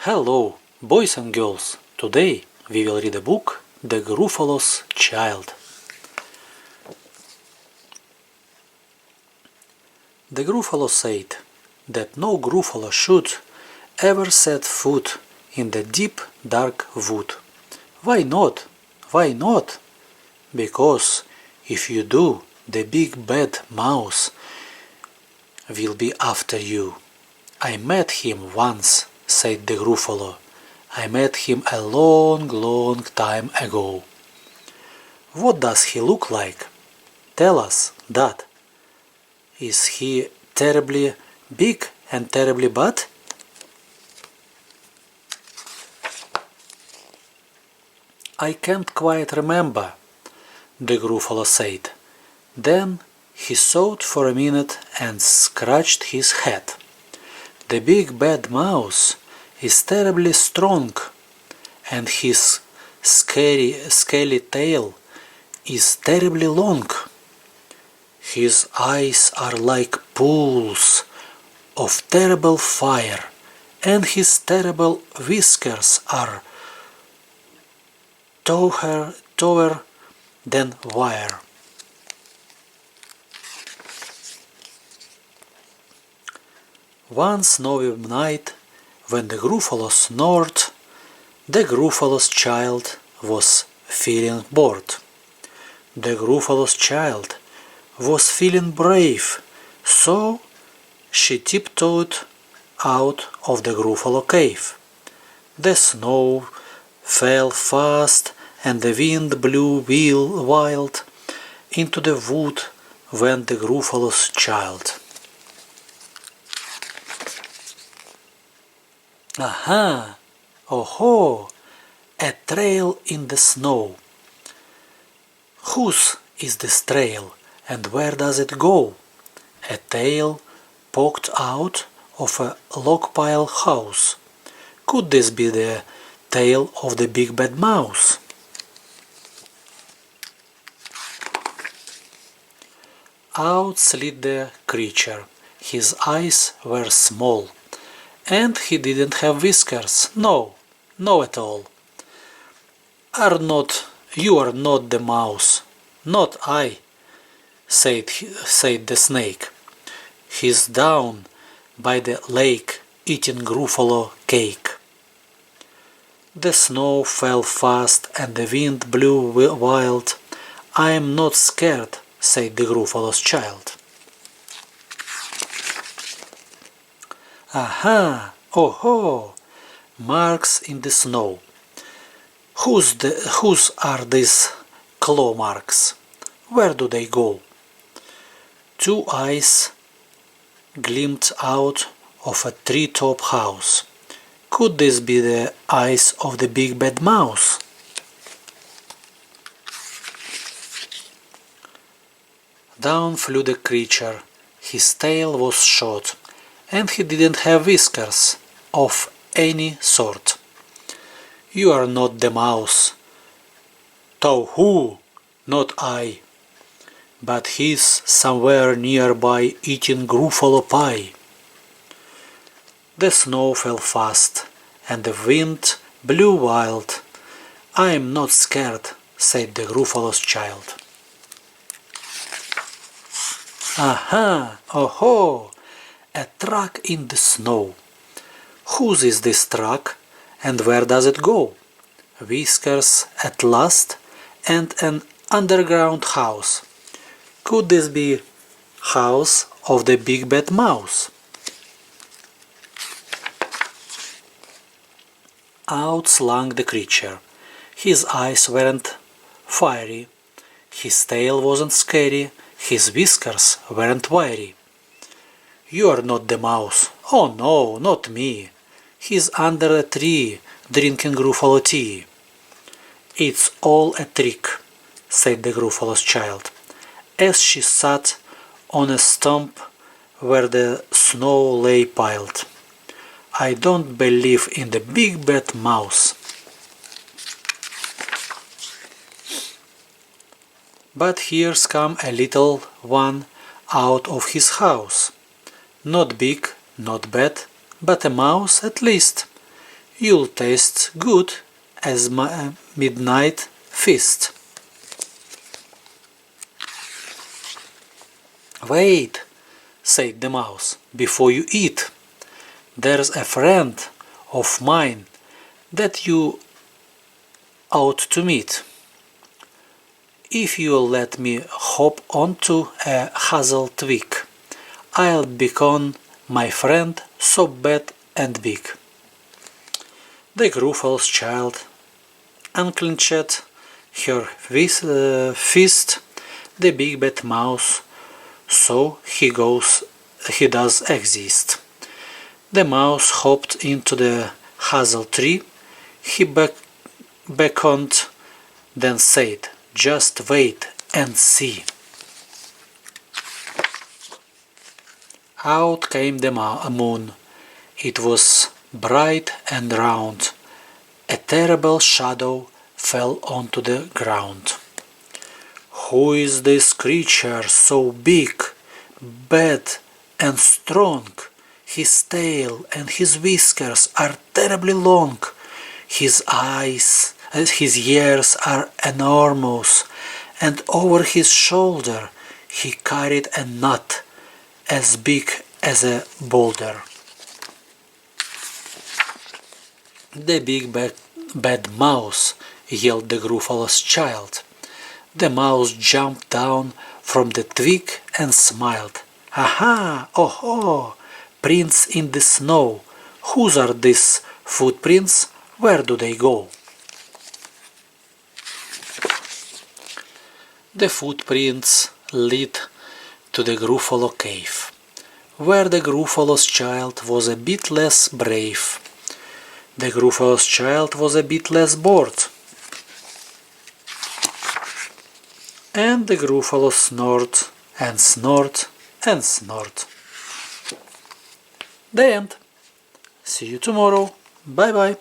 Hello, boys and girls. Today we will read a book, The Gruffalo's Child. The Gruffalo said that no Gruffalo should ever set foot in the deep dark wood. Why not? Why not? Because if you do, the big bad mouse will be after you. I met him once, said the Gruffalo. I met him a long, long time ago. What does he look like? Tell us, Dad. Is he terribly big and terribly bad? I can't quite remember, the Gruffalo said. Then he thought for a minute and scratched his head. The big bad mouse is terribly strong, and his scaly tail is terribly long. His eyes are like pools of terrible fire, and his terrible whiskers are taller than wire. One snowy night, when the Gruffalo snored, the Gruffalo's child was feeling bored. The Gruffalo's child was feeling brave, so she tiptoed out of the Gruffalo cave. The snow fell fast and the wind blew wild into the wood went the Gruffalo's child. Aha! Oh-ho! A trail in the snow. Whose is this trail, and where does it go? A tail poked out of a log pile house. Could this be the tail of the big bad mouse? Out slid the creature. His eyes were small. And he didn't have whiskers. No, no at all. You are not the mouse. Not I, said the snake. He's down by the lake eating Gruffalo cake. The snow fell fast and the wind blew wild. I am not scared, said the Gruffalo's child. Aha! Oh-ho! Marks in the snow. Whose are these claw marks? Where do they go? Two eyes gleamed out of a treetop house. Could this be the eyes of the big bad mouse? Down flew the creature. His tail was short, and he didn't have whiskers of any sort. You are not the mouse. Towhoo, not I. But he's somewhere nearby eating Gruffalo pie. The snow fell fast, and the wind blew wild. I am not scared, said the Gruffalo's child. Aha! Oh-ho! A truck in the snow. Whose is this truck, and where does it go? Whiskers at last, and an underground house. Could this be house of the big bad mouse? Out slunk the creature. His eyes weren't fiery, his tail wasn't scary, his whiskers weren't wiry. You are not the mouse. Oh no, not me. He's under a tree, drinking Gruffalo tea. It's all a trick, said the Gruffalo's child, as she sat on a stump where the snow lay piled. I don't believe in the big bad mouse. But here's come a little one out of his house. Not big, not bad, but a mouse at least. You'll taste good as my midnight feast. Wait, said the mouse, before you eat. There's a friend of mine that you ought to meet. If you'll let me hop onto a hazel twig, I'll become my friend so bad and big. The Gruffalo's child unclenched her fist. The big bad mouse, so he does exist. The mouse hopped into the hazel tree. He beckoned, then said, "Just wait and see." Out came the moon. It was bright and round. A terrible shadow fell onto the ground. Who is this creature so big, bad and strong? His tail and his whiskers are terribly long. His ears are enormous, and over his shoulder he carried a nut as big as a boulder. The big bad mouse, yelled the Gruffalo's child. The mouse jumped down from the twig and smiled. "Aha! Oh-ho! Prints in the snow! Whose are these footprints? Where do they go?" The footprints led to the Gruffalo cave, where the Gruffalo's child was a bit less brave. The Gruffalo's child was a bit less bored. And the Gruffalo snored and snored and snored. The end. See you tomorrow. Bye bye.